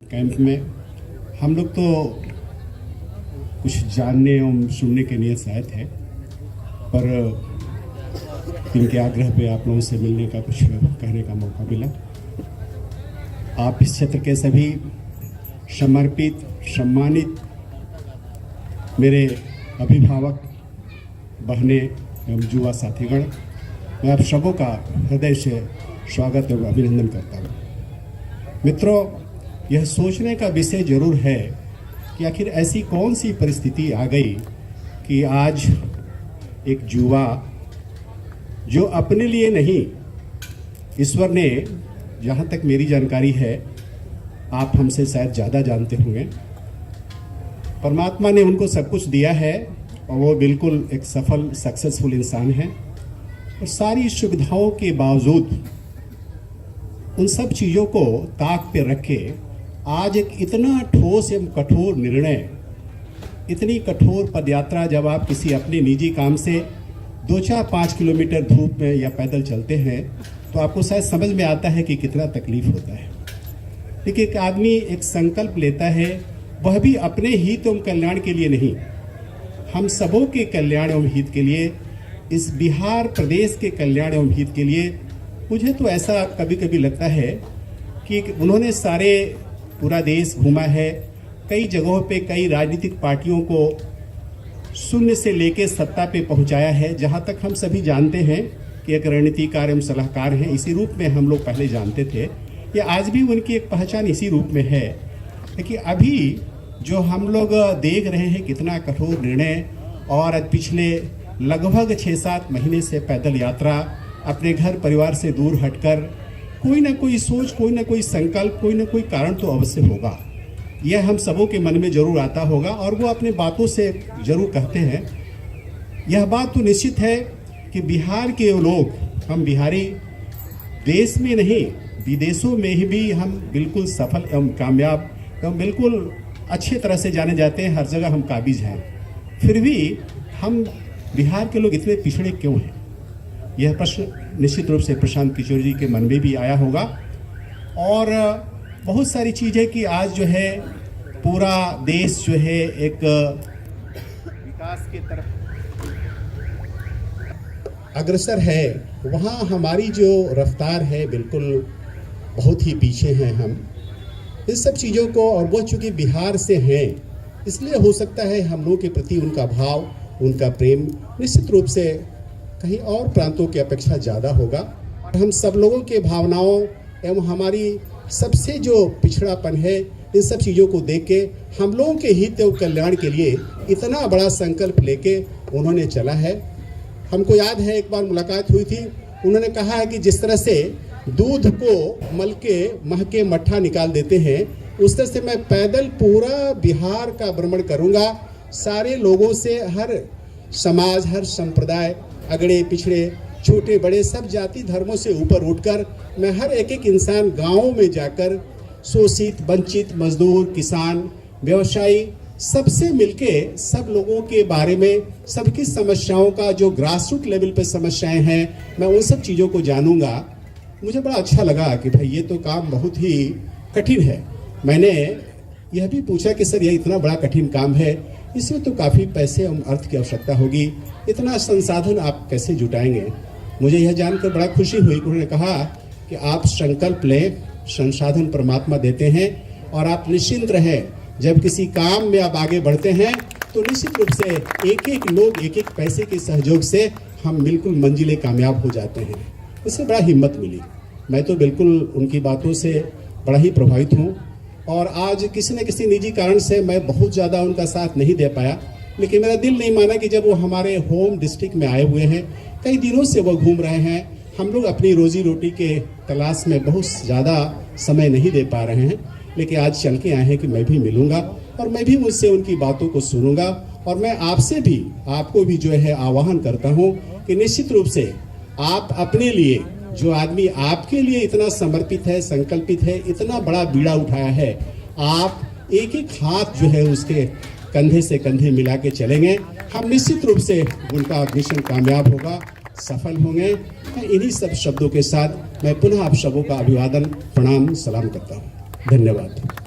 Camp में हम लोग तो कुछ जानने एवं सुनने के लिए आए थे, पर इनके आग्रह पे आप लोगों से मिलने का कुछ कहने का मौका मिला। आप इस क्षेत्र के सभी समर्पित सम्मानित मेरे अभिभावक, बहनें एवं युवा साथीगण, मैं आप सबों का हृदय से स्वागत एवं अभिनंदन करता हूँ। मित्रों, यह सोचने का विषय जरूर है कि आखिर ऐसी कौन सी परिस्थिति आ गई कि आज एक युवा जो अपने लिए नहीं, ईश्वर ने, जहाँ तक मेरी जानकारी है, आप हमसे शायद ज़्यादा जानते होंगे, परमात्मा ने उनको सब कुछ दिया है और वो बिल्कुल एक सफल सक्सेसफुल इंसान है। और सारी सुविधाओं के बावजूद उन सब चीज़ों को ताक पे रखे आज एक इतना ठोस एवं कठोर निर्णय, इतनी कठोर पदयात्रा, जब आप किसी अपने निजी काम से 2-4-5 किलोमीटर धूप में या पैदल चलते हैं तो आपको शायद समझ में आता है कि कितना तकलीफ होता है। लेकिन एक आदमी एक संकल्प लेता है, वह भी अपने हित एवं कल्याण के लिए नहीं, हम सबों के कल्याण एवं हित के लिए, इस बिहार प्रदेश के कल्याण एवं हित के लिए। मुझे तो ऐसा कभी कभी लगता है कि उन्होंने सारे पूरा देश घूमा है, कई जगहों पे कई राजनीतिक पार्टियों को शून्य से लेकर सत्ता पे पहुंचाया है। जहां तक हम सभी जानते हैं कि एक रणनीतिकार एवं सलाहकार हैं, इसी रूप में हम लोग पहले जानते थे, या आज भी उनकी एक पहचान इसी रूप में है। लेकिन अभी जो हम लोग देख रहे हैं कितना कठोर निर्णय, और पिछले लगभग 6-7 महीने से पैदल यात्रा, अपने घर परिवार से दूर हटकर, कोई ना कोई सोच, कोई ना कोई संकल्प, कोई ना कोई कारण तो अवश्य होगा। यह हम सबों के मन में जरूर आता होगा और वो अपने बातों से जरूर कहते हैं। यह बात तो निश्चित है कि बिहार के लोग, हम बिहारी देश में नहीं विदेशों में ही भी हम बिल्कुल सफल एवं कामयाब एवं बिल्कुल अच्छे तरह से जाने जाते हैं, हर जगह हम काबिज हैं। फिर भी हम बिहार के लोग इतने पिछड़े क्यों हैं? यह प्रश्न निश्चित रूप से प्रशांत किशोर जी के मन में भी आया होगा। और बहुत सारी चीज़ें कि आज जो है पूरा देश जो है एक विकास की तरफ अग्रसर है, वहाँ हमारी जो रफ्तार है बिल्कुल बहुत ही पीछे हैं हम इस सब चीज़ों को। और वो चूँकि बिहार से हैं, इसलिए हो सकता है हम लोगों के प्रति उनका भाव, उनका प्रेम निश्चित रूप से कहीं और प्रांतों की अपेक्षा ज़्यादा होगा। और हम सब लोगों के भावनाओं एवं हमारी सबसे जो पिछड़ापन है, इन सब चीज़ों को देख के हम लोगों के हित एवं कल्याण के लिए इतना बड़ा संकल्प लेके उन्होंने चला है। हमको याद है एक बार मुलाकात हुई थी, उन्होंने कहा है कि जिस तरह से दूध को मल के मह के मट्ठा निकाल देते हैं, उस तरह से मैं पैदल पूरा बिहार का भ्रमण करूँगा, सारे लोगों से, हर समाज, हर संप्रदाय, अगड़े पिछड़े, छोटे बड़े, सब जाति धर्मों से ऊपर उठकर मैं हर एक इंसान गाँवों में जाकर शोषित, वंचित, मजदूर, किसान, व्यवसायी, सबसे मिलके सब लोगों के बारे में, सबकी समस्याओं का जो ग्रास रूट लेवल पे समस्याएं हैं, मैं उन सब चीज़ों को जानूंगा। मुझे बड़ा अच्छा लगा कि भाई ये तो काम बहुत ही कठिन है। मैंने यह भी पूछा कि सर, यह इतना बड़ा कठिन काम है, इसमें तो काफ़ी पैसे एवं अर्थ की आवश्यकता होगी, इतना संसाधन आप कैसे जुटाएंगे? मुझे यह जानकर बड़ा खुशी हुई। उन्होंने कहा कि आप संकल्प लें, संसाधन परमात्मा देते हैं, और आप निश्चिंत रहें, जब किसी काम में आप आगे बढ़ते हैं तो निश्चित रूप से एक एक लोग, एक एक पैसे के सहयोग से हम बिल्कुल मंजिलें कामयाब हो जाते हैं। इससे बड़ा हिम्मत मिली। मैं तो बिल्कुल उनकी बातों से बड़ा ही प्रभावित हूँ। और आज किसी न किसी निजी कारण से मैं बहुत ज़्यादा उनका साथ नहीं दे पाया, लेकिन मेरा दिल नहीं माना कि जब वो हमारे होम डिस्ट्रिक्ट में आए हुए हैं, कई दिनों से वो घूम रहे हैं, हम लोग अपनी रोजी रोटी के तलाश में बहुत ज़्यादा समय नहीं दे पा रहे हैं, लेकिन आज चल के आए हैं कि मैं भी मिलूंगा और मैं भी मुझसे उनकी बातों को सुनूंगा। और मैं आपसे भी, आपको भी जो है आह्वान करता हूँ कि निश्चित रूप से आप अपने लिए, जो आदमी आपके लिए इतना समर्पित है, संकल्पित है, इतना बड़ा बीड़ा उठाया है, आप एक एक हाथ जो है उसके कंधे से कंधे मिला के चलेंगे, हम निश्चित रूप से उनका मिशन कामयाब होगा, सफल होंगे। मैं इन्हीं सब शब्दों के साथ मैं पुनः आप सबों का अभिवादन, प्रणाम, सलाम करता हूँ। धन्यवाद।